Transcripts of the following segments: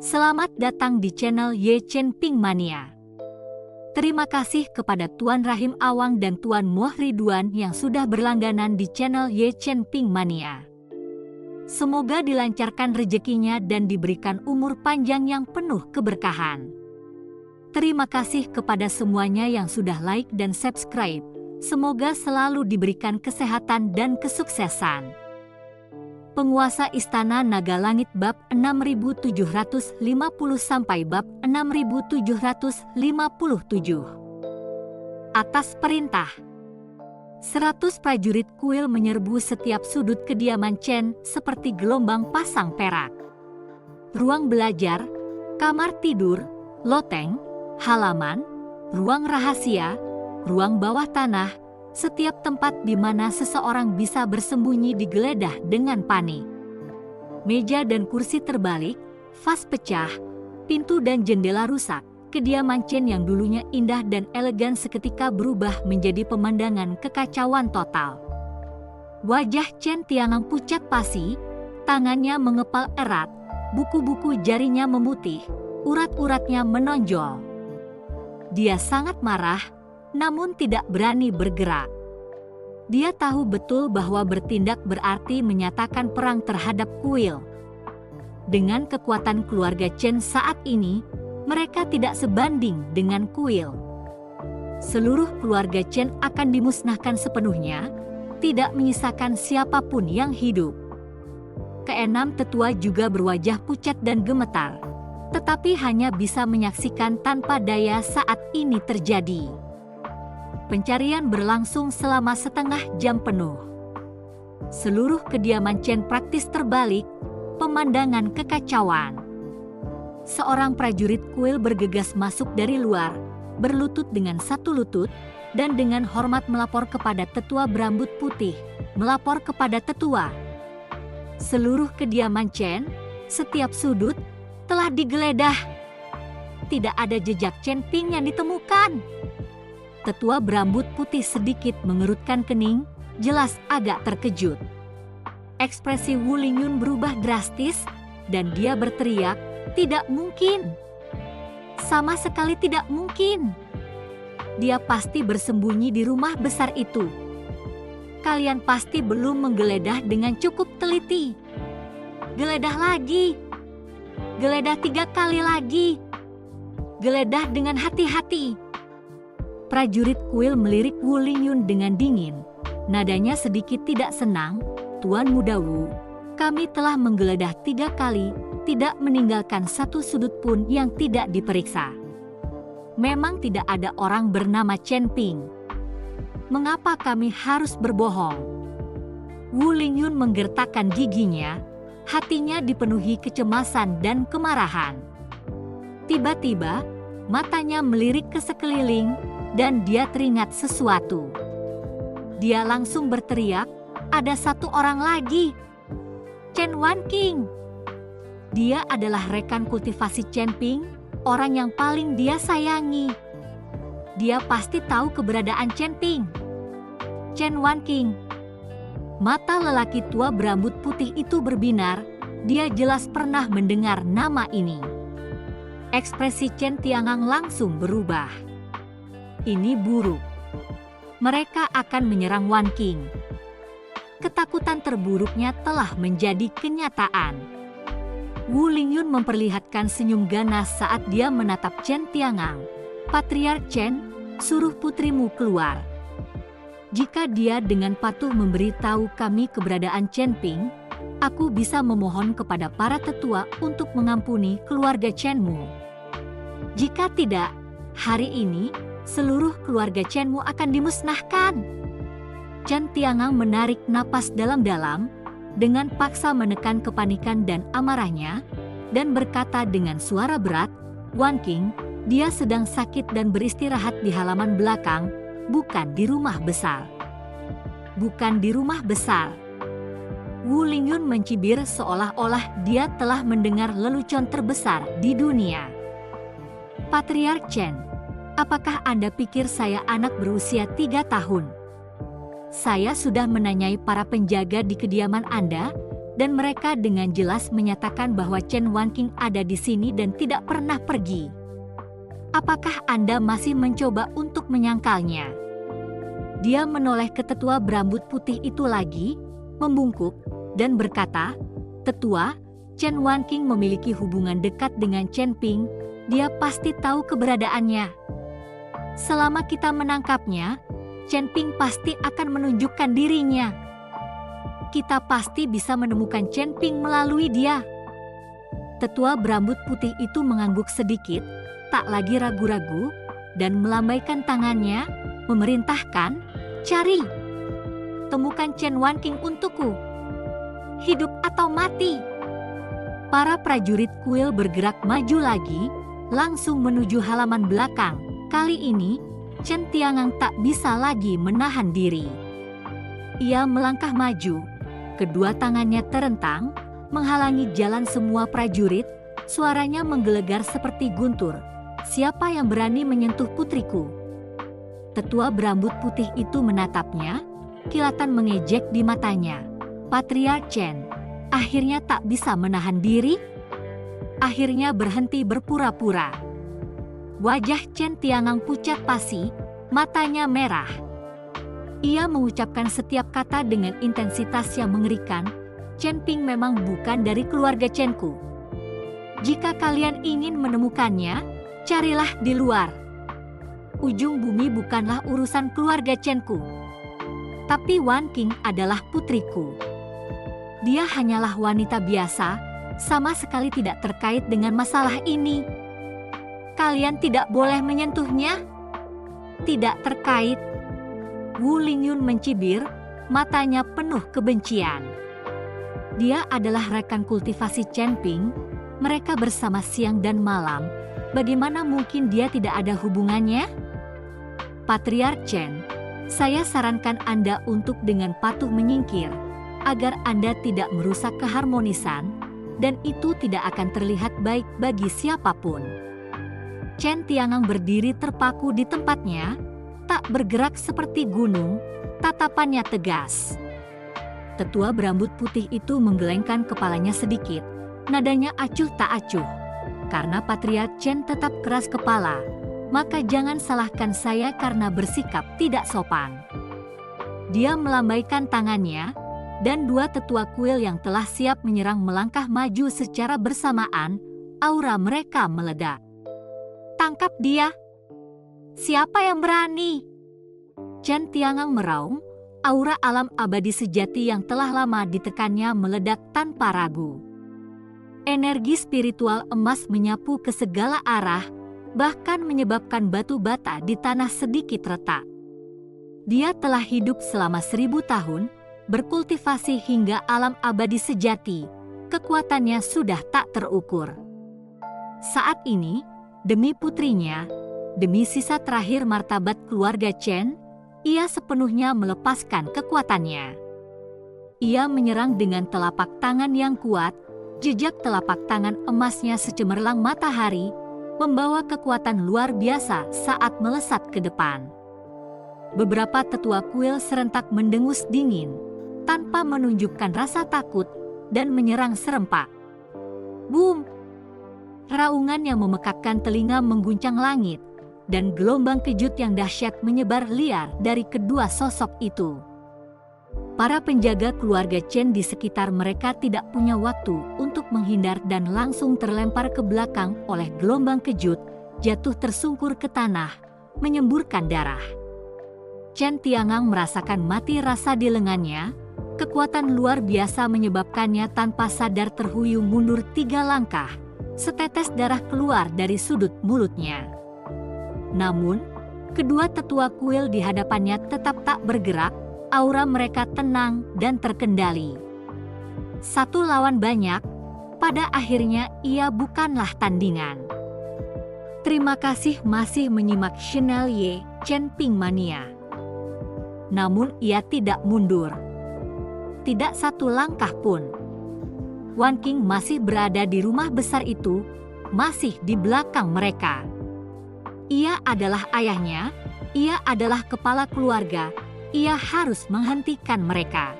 Selamat datang di channel Ye Chen Ping Mania. Terima kasih kepada Tuan Rahim Awang dan Tuan Moh Ridwan yang sudah berlangganan di channel Ye Chen Ping Mania. Semoga dilancarkan rezekinya dan diberikan umur panjang yang penuh keberkahan. Terima kasih kepada semuanya yang sudah like dan subscribe. Semoga selalu diberikan kesehatan dan kesuksesan. Penguasa Istana Naga Langit bab 6750 sampai bab 6757. Atas perintah 100 prajurit kuil menyerbu setiap sudut kediaman Chen seperti gelombang pasang perak. Ruang belajar, kamar tidur, loteng, halaman, ruang rahasia, ruang bawah tanah, setiap tempat di mana seseorang bisa bersembunyi digeledah dengan panik. Meja dan kursi terbalik, vas pecah, pintu dan jendela rusak. Kediaman Chen yang dulunya indah dan elegan seketika berubah menjadi pemandangan kekacauan total. Wajah Chen Tiangang pucat pasi, tangannya mengepal erat, buku-buku jarinya memutih, urat-uratnya menonjol. Dia sangat marah, namun tidak berani bergerak. Dia tahu betul bahwa bertindak berarti menyatakan perang terhadap kuil. Dengan kekuatan keluarga Chen saat ini, mereka tidak sebanding dengan kuil. Seluruh keluarga Chen akan dimusnahkan sepenuhnya, tidak menyisakan siapapun yang hidup. Keenam tetua juga berwajah pucat dan gemetar, tetapi hanya bisa menyaksikan tanpa daya saat ini terjadi. Pencarian berlangsung selama setengah jam penuh. Seluruh kediaman Chen praktis terbalik, pemandangan kekacauan. Seorang prajurit kuil bergegas masuk dari luar, berlutut dengan satu lutut, dan dengan hormat melapor kepada tetua berambut putih, melapor kepada tetua. Seluruh kediaman Chen, setiap sudut, telah digeledah. Tidak ada jejak Chen Ping yang ditemukan. Tetua berambut putih sedikit mengerutkan kening, jelas agak terkejut. Ekspresi Wu Lingyun berubah drastis, dan dia berteriak, "Tidak mungkin! Sama sekali tidak mungkin! Dia pasti bersembunyi di rumah besar itu. Kalian pasti belum menggeledah dengan cukup teliti. Geledah lagi! Geledah 3 kali lagi! Geledah dengan hati-hati!" Prajurit kuil melirik Wu Lingyun dengan dingin. Nadanya sedikit tidak senang. "Tuan Muda Wu, kami telah menggeledah 3 kali, tidak meninggalkan satu sudut pun yang tidak diperiksa. Memang tidak ada orang bernama Chen Ping. Mengapa kami harus berbohong?" Wu Lingyun menggertakkan giginya, hatinya dipenuhi kecemasan dan kemarahan. Tiba-tiba, matanya melirik ke sekeliling, dan dia teringat sesuatu. Dia langsung berteriak, "Ada satu orang lagi! Chen Wanqing! Dia adalah rekan kultivasi Chen Ping, orang yang paling dia sayangi. Dia pasti tahu keberadaan Chen Ping. Chen Wanqing!" Mata lelaki tua berambut putih itu berbinar, dia jelas pernah mendengar nama ini. Ekspresi Chen Tiangang langsung berubah. Ini buruk. Mereka akan menyerang Wanqing. Ketakutan terburuknya telah menjadi kenyataan. Wu Lingyun memperlihatkan senyum ganas saat dia menatap Chen Tiangang. "Patriark Chen, suruh putrimu keluar. Jika dia dengan patuh memberitahu kami keberadaan Chen Ping, aku bisa memohon kepada para tetua untuk mengampuni keluarga Chenmu. Jika tidak, hari ini seluruh keluarga Chenmu akan dimusnahkan." Chen Tiangang menarik napas dalam-dalam, dengan paksa menekan kepanikan dan amarahnya, dan berkata dengan suara berat, "Wanqing, dia sedang sakit dan beristirahat di halaman belakang, bukan di rumah besar." "Bukan di rumah besar." Wu Lingyun mencibir seolah-olah dia telah mendengar lelucon terbesar di dunia. "Patriark Chen, apakah Anda pikir saya anak berusia 3 tahun? Saya sudah menanyai para penjaga di kediaman Anda, dan mereka dengan jelas menyatakan bahwa Chen Wanqing ada di sini dan tidak pernah pergi. Apakah Anda masih mencoba untuk menyangkalnya? Dia menoleh ke tetua berambut putih itu lagi, membungkuk, dan berkata, "Tetua, Chen Wanqing memiliki hubungan dekat dengan Chen Ping, dia pasti tahu keberadaannya. Selama kita menangkapnya, Chen Ping pasti akan menunjukkan dirinya. Kita pasti bisa menemukan Chen Ping melalui dia." Tetua berambut putih itu mengangguk sedikit, tak lagi ragu-ragu, dan melambaikan tangannya, memerintahkan, "Cari! Temukan Chen Wanqing untukku. Hidup atau mati." Para prajurit kuil bergerak maju lagi, langsung menuju halaman belakang. Kali ini, Chen Tiangang tak bisa lagi menahan diri. Ia melangkah maju, kedua tangannya terentang, menghalangi jalan semua prajurit, suaranya menggelegar seperti guntur. "Siapa yang berani menyentuh putriku?" Tetua berambut putih itu menatapnya, kilatan mengejek di matanya. Patriark Chen akhirnya tak bisa menahan diri, akhirnya berhenti berpura-pura. Wajah Chen Tiangang pucat pasi, matanya merah. Ia mengucapkan setiap kata dengan intensitas yang mengerikan. "Chen Ping memang bukan dari keluarga Chen-ku. Jika kalian ingin menemukannya, carilah di luar. Ujung bumi bukanlah urusan keluarga Chen-ku. Tapi Wanqing adalah putriku. Dia hanyalah wanita biasa, sama sekali tidak terkait dengan masalah ini. Kalian tidak boleh menyentuhnya." "Tidak terkait." Wu Lingyun mencibir, matanya penuh kebencian. Dia adalah rekan kultivasi Chen Ping, mereka bersama siang dan malam, bagaimana mungkin dia tidak ada hubungannya? Patriark Chen, saya sarankan Anda untuk dengan patuh menyingkir, agar Anda tidak merusak keharmonisan, dan itu tidak akan terlihat baik bagi siapapun. Chen Tiangang berdiri terpaku di tempatnya, tak bergerak seperti gunung, tatapannya tegas. Tetua berambut putih itu menggelengkan kepalanya sedikit, nadanya acuh tak acuh. Karena Patriark Chen tetap keras kepala, maka jangan salahkan saya karena bersikap tidak sopan. Dia melambaikan tangannya, dan dua tetua kuil yang telah siap menyerang melangkah maju secara bersamaan, aura mereka meledak. "Tangkap dia! Siapa yang berani?" Chen Tiangang meraung, aura alam abadi sejati yang telah lama ditekannya meledak tanpa ragu. Energi spiritual emas menyapu ke segala arah, bahkan menyebabkan batu bata di tanah sedikit retak. Dia telah hidup selama 1000 tahun, berkultivasi hingga alam abadi sejati, kekuatannya sudah tak terukur. Saat ini, demi putrinya, demi sisa terakhir martabat keluarga Chen, ia sepenuhnya melepaskan kekuatannya. Ia menyerang dengan telapak tangan yang kuat, jejak telapak tangan emasnya secemerlang matahari, membawa kekuatan luar biasa saat melesat ke depan. Beberapa tetua kuil serentak mendengus dingin, tanpa menunjukkan rasa takut, dan menyerang serempak. Boom! Raungan yang memekakkan telinga mengguncang langit, dan gelombang kejut yang dahsyat menyebar liar dari kedua sosok itu. Para penjaga keluarga Chen di sekitar mereka tidak punya waktu untuk menghindar dan langsung terlempar ke belakang oleh gelombang kejut, jatuh tersungkur ke tanah, menyemburkan darah. Chen Tiangang merasakan mati rasa di lengannya. Kekuatan luar biasa menyebabkannya tanpa sadar terhuyung mundur 3 langkah, setetes darah keluar dari sudut mulutnya. Namun, kedua tetua kuil di hadapannya tetap tak bergerak, aura mereka tenang dan terkendali. Satu lawan banyak, pada akhirnya ia bukanlah tandingan. Terima kasih masih menyimak channel Ye Chen Ping Mania. Namun ia tidak mundur. Tidak satu langkah pun. Wanqing masih berada di rumah besar itu, masih di belakang mereka. Ia adalah ayahnya, ia adalah kepala keluarga, ia harus menghentikan mereka.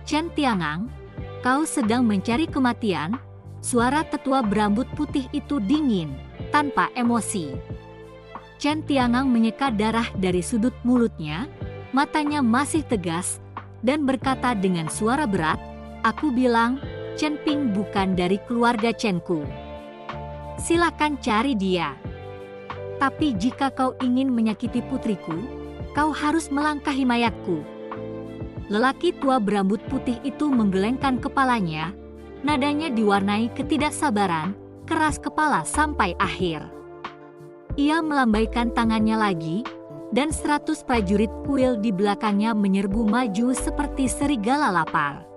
Chen Tiangang, kau sedang mencari kematian?" Suara tetua berambut putih itu dingin, tanpa emosi. Chen Tiangang menyeka darah dari sudut mulutnya, matanya masih tegas, dan berkata dengan suara berat, "Aku bilang, Chen Ping bukan dari keluarga Chen-ku. Silakan cari dia. Tapi jika kau ingin menyakiti putriku, kau harus melangkahi mayatku." Lelaki tua berambut putih itu menggelengkan kepalanya, nadanya diwarnai ketidaksabaran, keras kepala sampai akhir. Ia melambaikan tangannya lagi, dan 100 prajurit kuil di belakangnya menyerbu maju seperti serigala lapar.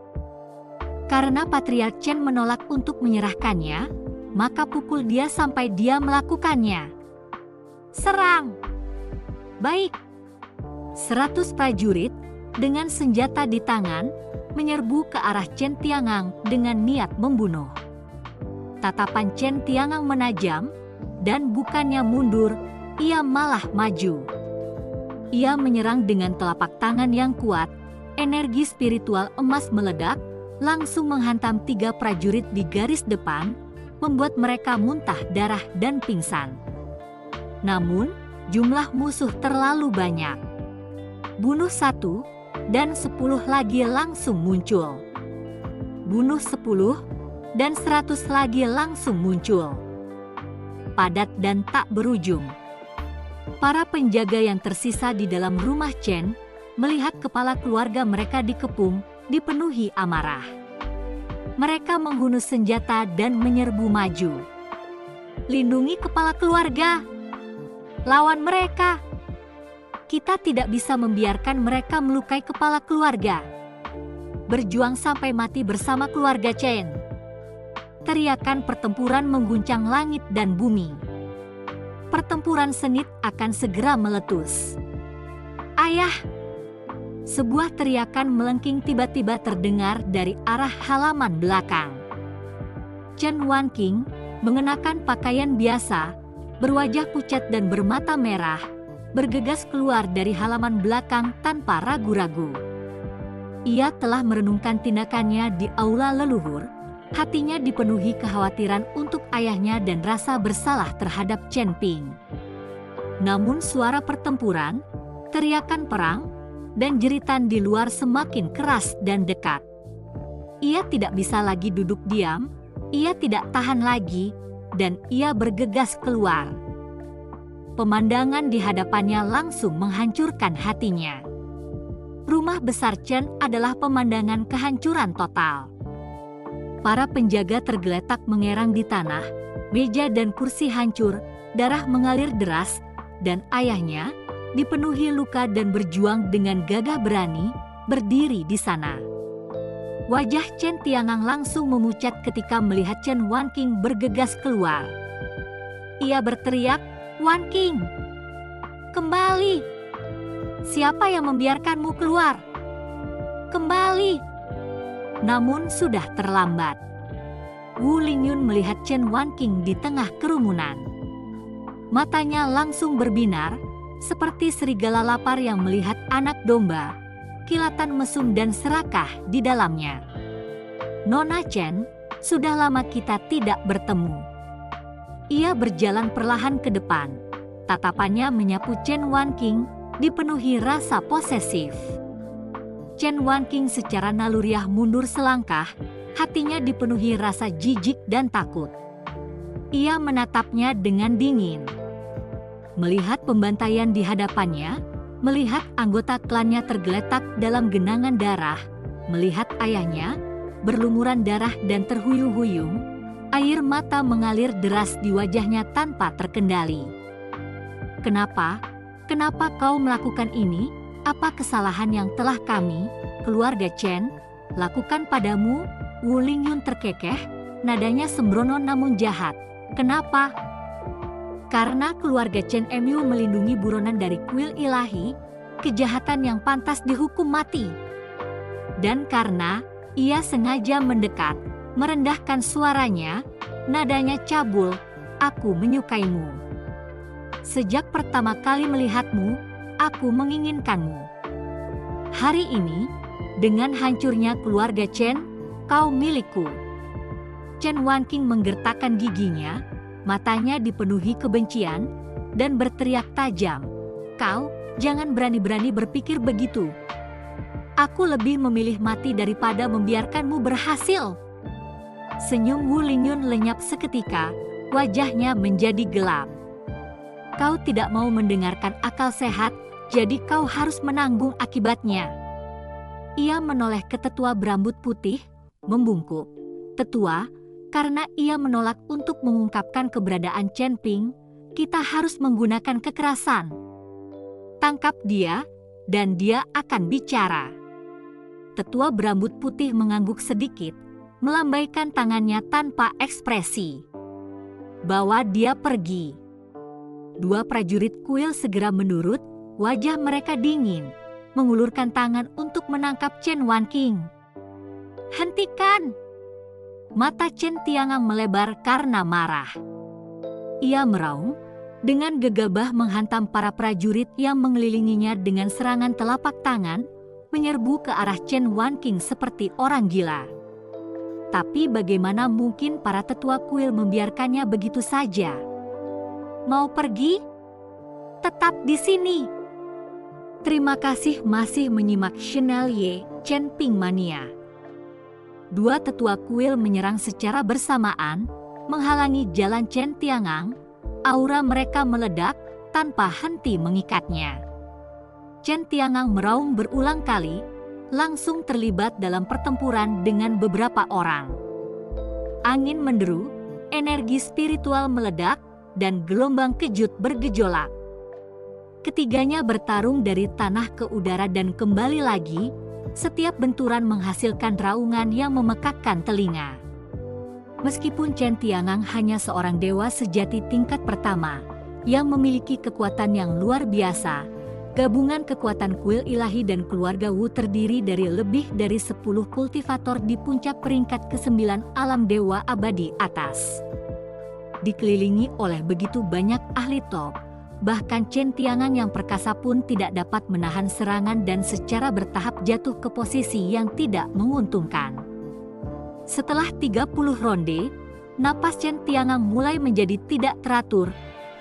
Karena Patriark Chen menolak untuk menyerahkannya, maka pukul dia sampai dia melakukannya. "Serang!" "Baik!" 100 prajurit dengan senjata di tangan menyerbu ke arah Chen Tiangang dengan niat membunuh. Tatapan Chen Tiangang menajam, dan bukannya mundur, ia malah maju. Ia menyerang dengan telapak tangan yang kuat, energi spiritual emas meledak, langsung menghantam 3 prajurit di garis depan, membuat mereka muntah darah dan pingsan. Namun, jumlah musuh terlalu banyak. Bunuh 1, dan 10 lagi langsung muncul. Bunuh 10, dan 100 lagi langsung muncul. Padat dan tak berujung. Para penjaga yang tersisa di dalam rumah Chen melihat kepala keluarga mereka dikepung, dipenuhi amarah. Mereka menghunus senjata dan menyerbu maju. "Lindungi kepala keluarga! Lawan mereka! Kita tidak bisa membiarkan mereka melukai kepala keluarga. Berjuang sampai mati bersama keluarga Chen!" Teriakan pertempuran mengguncang langit dan bumi. Pertempuran sengit akan segera meletus. "Ayah!" Sebuah teriakan melengking tiba-tiba terdengar dari arah halaman belakang. Chen Wanqing, mengenakan pakaian biasa, berwajah pucat dan bermata merah, bergegas keluar dari halaman belakang tanpa ragu-ragu. Ia telah merenungkan tindakannya di aula leluhur, hatinya dipenuhi kekhawatiran untuk ayahnya dan rasa bersalah terhadap Chen Ping. Namun suara pertempuran, teriakan perang, dan jeritan di luar semakin keras dan dekat. Ia tidak bisa lagi duduk diam, ia tidak tahan lagi, dan ia bergegas keluar. Pemandangan di hadapannya langsung menghancurkan hatinya. Rumah besar Chen adalah pemandangan kehancuran total. Para penjaga tergeletak mengerang di tanah, meja dan kursi hancur, darah mengalir deras, dan ayahnya dipenuhi luka dan berjuang dengan gagah berani, berdiri di sana. Wajah Chen Tiangang langsung memucat ketika melihat Chen Wanqing bergegas keluar. Ia berteriak, "Wanqing, kembali! Siapa yang membiarkanmu keluar? Kembali!" Namun sudah terlambat. Wu Lingyun melihat Chen Wanqing di tengah kerumunan. Matanya langsung berbinar, seperti serigala lapar yang melihat anak domba, kilatan mesum dan serakah di dalamnya. "Nona Chen, sudah lama kita tidak bertemu." Ia berjalan perlahan ke depan. Tatapannya menyapu Chen Wanqing, dipenuhi rasa posesif. Chen Wanqing secara naluriah mundur selangkah, hatinya dipenuhi rasa jijik dan takut. Ia menatapnya dengan dingin. Melihat pembantaian di hadapannya, melihat anggota klannya tergeletak dalam genangan darah, melihat ayahnya berlumuran darah dan terhuyung-huyung, air mata mengalir deras di wajahnya tanpa terkendali. "Kenapa? Kenapa kau melakukan ini? Apa kesalahan yang telah kami, keluarga Chen, lakukan padamu?" Wu Lingyun terkekeh, nadanya sembrono namun jahat. "Kenapa?" "Karena keluarga Chen Mu melindungi buronan dari kuil ilahi, kejahatan yang pantas dihukum mati. Dan karena ia sengaja mendekat, merendahkan suaranya, nadanya cabul, aku menyukaimu. Sejak pertama kali melihatmu, aku menginginkanmu. Hari ini, dengan hancurnya keluarga Chen, kau milikku." Chen Wanqing menggertakkan giginya, matanya dipenuhi kebencian, dan berteriak tajam, "Kau jangan berani-berani berpikir begitu. Aku lebih memilih mati daripada membiarkanmu berhasil." Senyum Wu Lingyun lenyap seketika, wajahnya menjadi gelap. "Kau tidak mau mendengarkan akal sehat, jadi kau harus menanggung akibatnya." Ia menoleh ke tetua berambut putih, membungkuk. "Tetua, karena ia menolak untuk mengungkapkan keberadaan Chen Ping, kita harus menggunakan kekerasan. Tangkap dia, dan dia akan bicara." Tetua berambut putih mengangguk sedikit, melambaikan tangannya tanpa ekspresi. "Bawa dia pergi." Dua prajurit kuil segera menurut, wajah mereka dingin, mengulurkan tangan untuk menangkap Chen Wanqing. "Hentikan!" Mata Chen Tiangang melebar karena marah. Ia meraung, dengan gegabah menghantam para prajurit yang mengelilinginya dengan serangan telapak tangan, menyerbu ke arah Chen Wanqing seperti orang gila. Tapi bagaimana mungkin para tetua kuil membiarkannya begitu saja? "Mau pergi? Tetap di sini." Terima kasih masih menyimak channel Ye Chen Ping Mania. Dua tetua kuil menyerang secara bersamaan, menghalangi jalan Chen Tiangang. Aura mereka meledak tanpa henti mengikatnya. Chen Tiangang meraung berulang kali, langsung terlibat dalam pertempuran dengan beberapa orang. Angin menderu, energi spiritual meledak, dan gelombang kejut bergejolak. Ketiganya bertarung dari tanah ke udara dan kembali lagi. Setiap benturan menghasilkan raungan yang memekakkan telinga. Meskipun Chen Tiangang hanya seorang dewa sejati tingkat pertama yang memiliki kekuatan yang luar biasa, gabungan kekuatan kuil ilahi dan keluarga Wu terdiri dari lebih dari 10 kultivator di puncak peringkat ke-9 alam dewa abadi atas. Dikelilingi oleh begitu banyak ahli top, bahkan Chen Tiangang yang perkasa pun tidak dapat menahan serangan dan secara bertahap jatuh ke posisi yang tidak menguntungkan. Setelah 30 ronde, napas Chen Tiangang mulai menjadi tidak teratur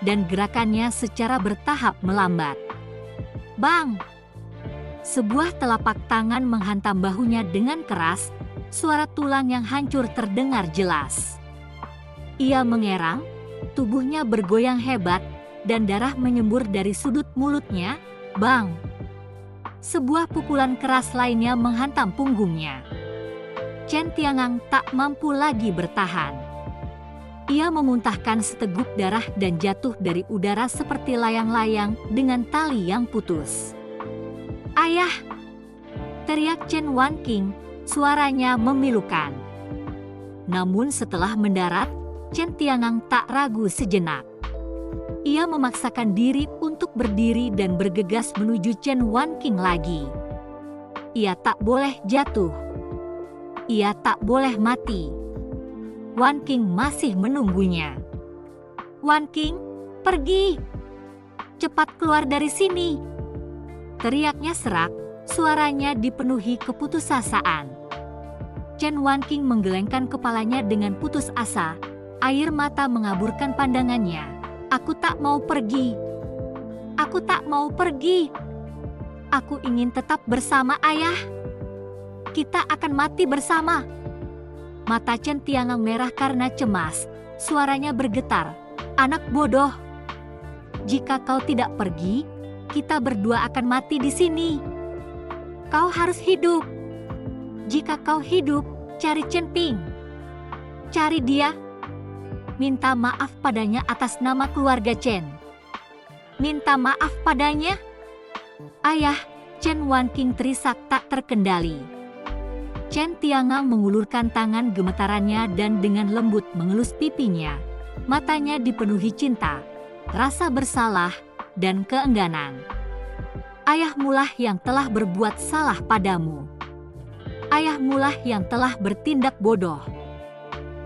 dan gerakannya secara bertahap melambat. Bang! Sebuah telapak tangan menghantam bahunya dengan keras, suara tulang yang hancur terdengar jelas. Ia mengerang, tubuhnya bergoyang hebat, dan darah menyembur dari sudut mulutnya. Bang! Sebuah pukulan keras lainnya menghantam punggungnya. Chen Tiangang tak mampu lagi bertahan. Ia memuntahkan seteguk darah dan jatuh dari udara seperti layang-layang dengan tali yang putus. "Ayah!" teriak Chen Wanqing, suaranya memilukan. Namun setelah mendarat, Chen Tiangang tak ragu sejenak. Ia memaksakan diri untuk berdiri dan bergegas menuju Chen Wanqing lagi. Ia tak boleh jatuh. Ia tak boleh mati. Wanqing masih menunggunya. "Wanqing, pergi! Cepat keluar dari sini!" Teriaknya serak, suaranya dipenuhi keputusasaan. Chen Wanqing menggelengkan kepalanya dengan putus asa, air mata mengaburkan pandangannya. "Aku tak mau pergi. Aku tak mau pergi. Aku ingin tetap bersama ayah. Kita akan mati bersama." Mata Chen Tiangang merah karena cemas, suaranya bergetar. "Anak bodoh. Jika kau tidak pergi, kita berdua akan mati di sini. Kau harus hidup. Jika kau hidup, cari Chen Ping. Cari dia. Minta maaf padanya atas nama keluarga Chen. Minta maaf padanya." "Ayah!" Chen Wanqing terisak tak terkendali. Chen Tiangang mengulurkan tangan gemetarannya dan dengan lembut mengelus pipinya. Matanya dipenuhi cinta, rasa bersalah, dan keengganan. "Ayahmulah yang telah berbuat salah padamu. Ayahmulah yang telah bertindak bodoh.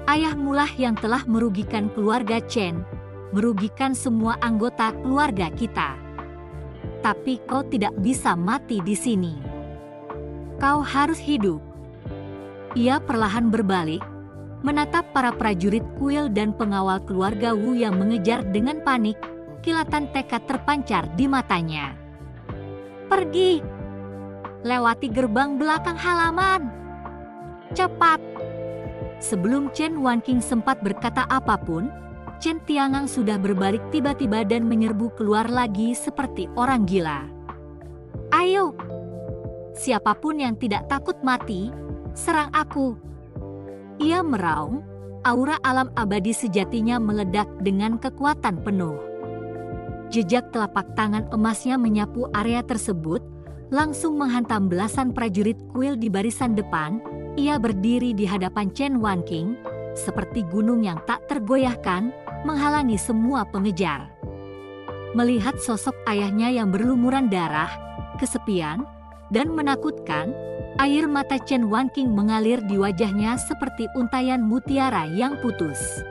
Ayahmulah yang telah merugikan keluarga Chen, merugikan semua anggota keluarga kita. Tapi kau tidak bisa mati di sini. Kau harus hidup. Ia perlahan berbalik, menatap para prajurit kuil dan pengawal keluarga Wu yang mengejar dengan panik. Kilatan tekad terpancar di matanya. Pergi! Lewati gerbang belakang halaman! Cepat! Sebelum Chen Wanqing sempat berkata apapun, Chen Tiangang sudah berbalik tiba-tiba dan menyerbu keluar lagi seperti orang gila. Ayo! Siapapun yang tidak takut mati, serang aku! Ia meraung, aura alam abadi sejatinya meledak dengan kekuatan penuh. Jejak telapak tangan emasnya menyapu area tersebut, langsung menghantam belasan prajurit kuil di barisan depan. Ia berdiri di hadapan Chen Wanqing, seperti gunung yang tak tergoyahkan, menghalangi semua pengejar. Melihat sosok ayahnya yang berlumuran darah, kesepian, dan menakutkan, air mata Chen Wanqing mengalir di wajahnya seperti untayan mutiara yang putus.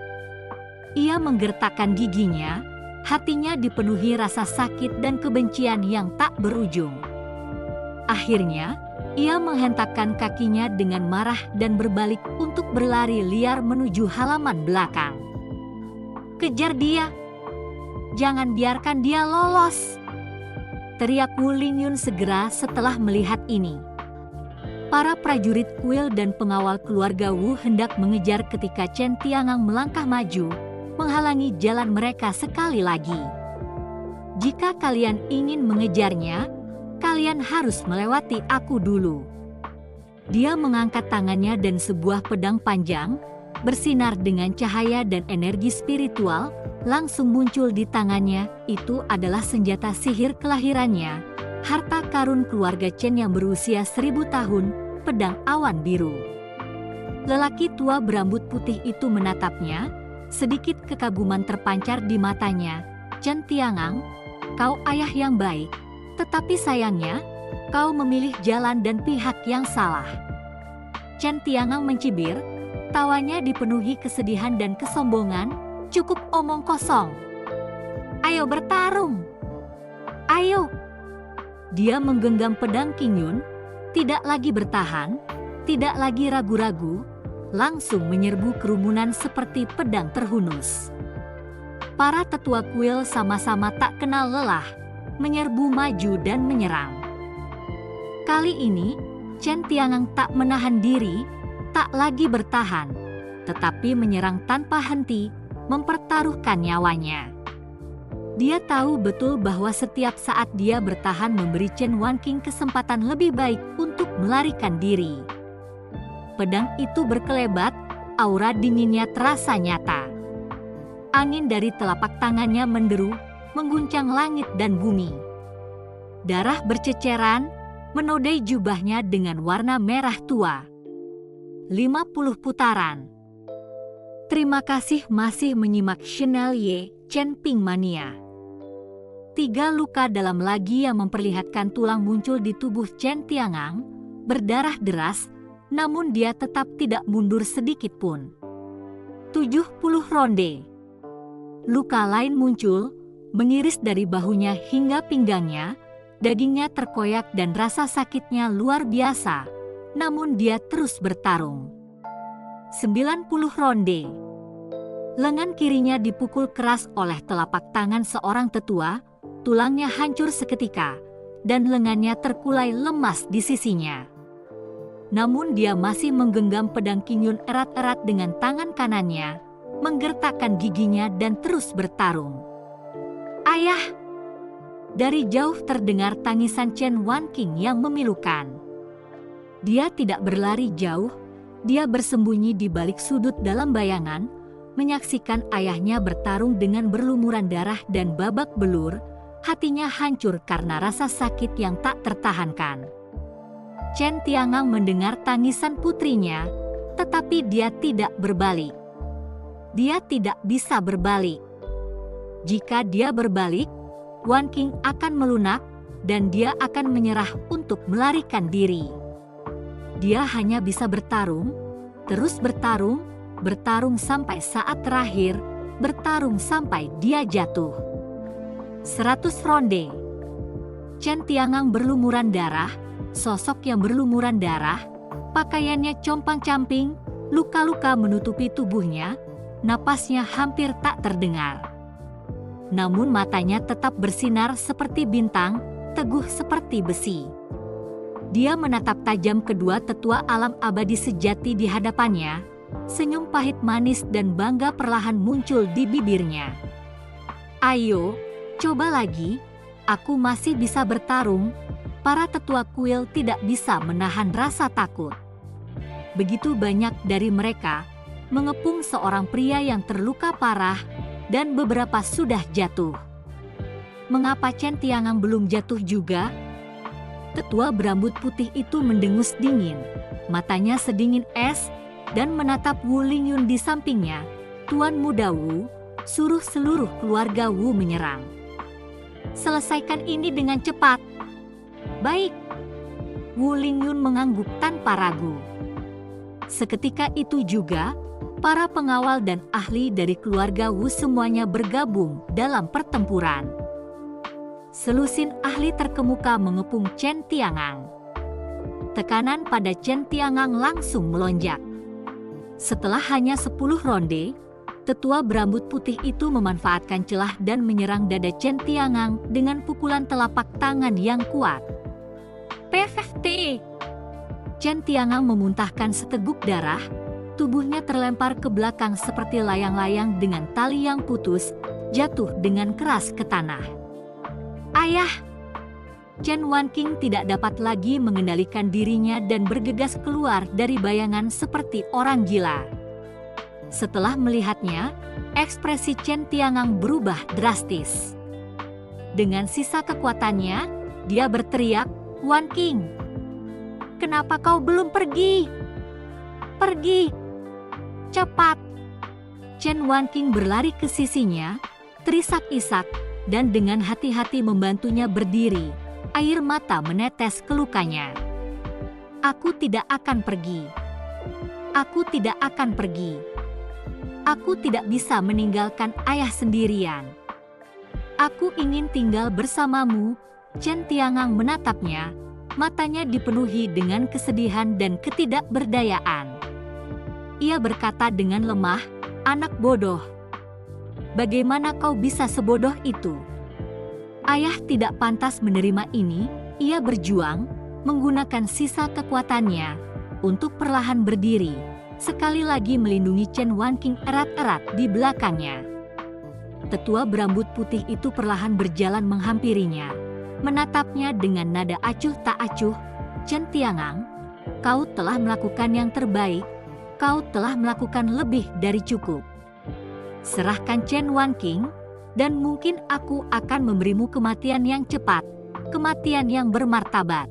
Ia menggertakkan giginya, hatinya dipenuhi rasa sakit dan kebencian yang tak berujung. Akhirnya, ia menghentakkan kakinya dengan marah dan berbalik untuk berlari liar menuju halaman belakang. Kejar dia! Jangan biarkan dia lolos! Teriak Wu Lingyun segera setelah melihat ini. Para prajurit kuil dan pengawal keluarga Wu hendak mengejar ketika Chen Tiangang melangkah maju, menghalangi jalan mereka sekali lagi. Jika kalian ingin mengejarnya, kalian harus melewati aku dulu. Dia mengangkat tangannya dan sebuah pedang panjang, bersinar dengan cahaya dan energi spiritual, langsung muncul di tangannya. Itu adalah senjata sihir kelahirannya, harta karun keluarga Chen yang berusia 1000 tahun, pedang awan biru. Lelaki tua berambut putih itu menatapnya, sedikit kekaguman terpancar di matanya. Chen Tiangang, kau ayah yang baik, tetapi sayangnya, kau memilih jalan dan pihak yang salah. Chen Tiangang mencibir, tawanya dipenuhi kesedihan dan kesombongan. Cukup omong kosong. Ayo bertarung. Ayo. Dia menggenggam pedang Qingyun, tidak lagi bertahan, tidak lagi ragu-ragu, langsung menyerbu kerumunan seperti pedang terhunus. Para tetua kuil sama-sama tak kenal lelah, menyerbu maju dan menyerang. Kali ini, Chen Tiangang tak menahan diri, tak lagi bertahan, tetapi menyerang tanpa henti, mempertaruhkan nyawanya. Dia tahu betul bahwa setiap saat dia bertahan memberi Chen Wanqing kesempatan lebih baik untuk melarikan diri. Pedang itu berkelebat, aura dinginnya terasa nyata. Angin dari telapak tangannya menderu, mengguncang langit dan bumi. Darah berceceran, menodai jubahnya dengan warna merah tua. 50 putaran. Terima kasih masih menyimak channel Ye Chen Ping Mania. 3 luka dalam lagi yang memperlihatkan tulang muncul di tubuh Chen Tiangang, berdarah deras, namun dia tetap tidak mundur sedikit pun. 70 ronde. Luka lain muncul, mengiris dari bahunya hingga pinggangnya, dagingnya terkoyak dan rasa sakitnya luar biasa, namun dia terus bertarung. 90 ronde. Lengan kirinya dipukul keras oleh telapak tangan seorang tetua, tulangnya hancur seketika, dan lengannya terkulai lemas di sisinya. Namun dia masih menggenggam pedang Qingyun erat-erat dengan tangan kanannya, menggertakkan giginya dan terus bertarung. Ayah! Dari jauh terdengar tangisan Chen Wanqing yang memilukan. Dia tidak berlari jauh, dia bersembunyi di balik sudut dalam bayangan, menyaksikan ayahnya bertarung dengan berlumuran darah dan babak belur, hatinya hancur karena rasa sakit yang tak tertahankan. Chen Tiangang mendengar tangisan putrinya, tetapi dia tidak berbalik. Dia tidak bisa berbalik. Jika dia berbalik, Wanqing akan melunak, dan dia akan menyerah untuk melarikan diri. Dia hanya bisa bertarung, terus bertarung, bertarung sampai saat terakhir, bertarung sampai dia jatuh. 100 ronde. Chen Tiangang berlumuran darah, sosok yang berlumuran darah, Pakaiannya compang-camping, luka-luka menutupi tubuhnya, napasnya hampir tak terdengar. Namun matanya tetap bersinar seperti bintang, teguh seperti besi. Dia menatap tajam kedua tetua alam abadi sejati di hadapannya, senyum pahit manis dan bangga perlahan muncul di bibirnya. Ayo, coba lagi, aku masih bisa bertarung. Para tetua kuil tidak bisa menahan rasa takut. Begitu banyak dari mereka mengepung seorang pria yang terluka parah dan beberapa sudah jatuh. Mengapa Chen Tiangang belum jatuh juga? Tetua berambut putih itu mendengus dingin, matanya sedingin es, dan menatap Wu Lingyun di sampingnya. Tuan Muda Wu, suruh seluruh keluarga Wu menyerang. Selesaikan ini dengan cepat. Baik. Wu Lingyun mengangguk tanpa ragu. Seketika itu juga, para pengawal dan ahli dari keluarga Wu semuanya bergabung dalam pertempuran. Selusin ahli terkemuka mengepung Chen Tiangang. Tekanan pada Chen Tiangang langsung melonjak. Setelah hanya 10 ronde, tetua berambut putih itu memanfaatkan celah dan menyerang dada Chen Tiangang dengan pukulan telapak tangan yang kuat. PFT! Chen Tiangang memuntahkan seteguk darah, tubuhnya terlempar ke belakang seperti layang-layang dengan tali yang putus, jatuh dengan keras ke tanah. Ayah! Chen Wanqing tidak dapat lagi mengendalikan dirinya dan bergegas keluar dari bayangan seperti orang gila. Setelah melihatnya, ekspresi Chen Tiangang berubah drastis. Dengan sisa kekuatannya, dia berteriak, Wanqing, kenapa kau belum pergi? Pergi! Cepat! Chen Wanqing berlari ke sisinya, terisak-isak, dan dengan hati-hati membantunya berdiri. Air mata menetes ke lukanya. Aku tidak akan pergi. Aku tidak akan pergi. Aku tidak bisa meninggalkan ayah sendirian. Aku ingin tinggal bersamamu. Chen Tiangang menatapnya, matanya dipenuhi dengan kesedihan dan ketidakberdayaan. Ia berkata dengan lemah, anak bodoh. Bagaimana kau bisa sebodoh itu? Ayah tidak pantas menerima ini. Ia berjuang, menggunakan sisa kekuatannya, untuk perlahan berdiri, sekali lagi melindungi Chen Wanqing erat-erat di belakangnya. Tetua berambut putih itu perlahan berjalan menghampirinya, menatapnya dengan nada acuh tak acuh. Chen Tiangang, kau telah melakukan yang terbaik, kau telah melakukan lebih dari cukup. Serahkan Chen Wanqing, dan mungkin aku akan memberimu kematian yang cepat, kematian yang bermartabat.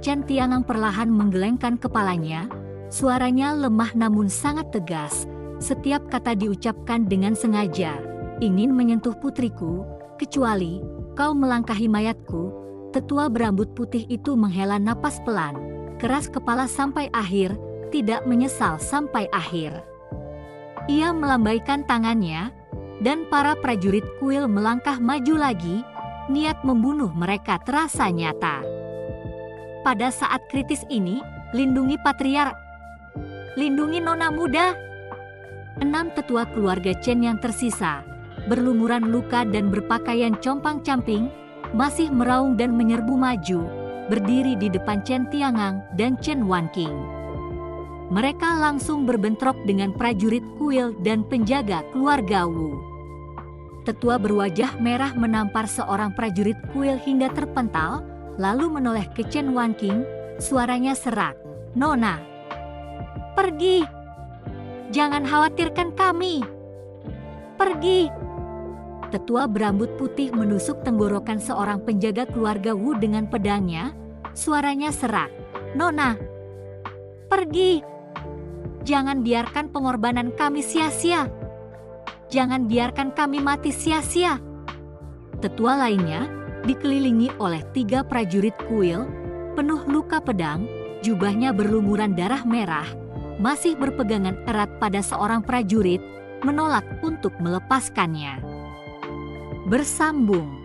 Chen Tiangang perlahan menggelengkan kepalanya, suaranya lemah namun sangat tegas. Setiap kata diucapkan dengan sengaja, ingin menyentuh putriku, kecuali kau melangkahi mayatku. Tetua berambut putih itu menghela napas pelan, keras kepala sampai akhir, tidak menyesal sampai akhir. Ia melambaikan tangannya, dan para prajurit kuil melangkah maju lagi, niat membunuh mereka terasa nyata. Pada saat kritis ini, lindungi patriark, lindungi nona muda. 6 tetua keluarga Chen yang tersisa, berlumuran luka dan berpakaian compang-camping, masih meraung dan menyerbu maju, berdiri di depan Chen Tiangang dan Chen Wanqing. Mereka langsung berbentrok dengan prajurit kuil dan penjaga keluarga Wu. Tetua berwajah merah menampar seorang prajurit kuil hingga terpental, lalu menoleh ke Chen Wanqing, suaranya serak, Nona, pergi! Jangan khawatirkan kami! Pergi! Tetua berambut putih menusuk tenggorokan seorang penjaga keluarga Wu dengan pedangnya, suaranya serak, Nona, pergi! Jangan biarkan pengorbanan kami sia-sia. Jangan biarkan kami mati sia-sia. Tetua lainnya dikelilingi oleh 3 prajurit kuil, penuh luka pedang, jubahnya berlumuran darah merah, masih berpegangan erat pada seorang prajurit, menolak untuk melepaskannya. Bersambung.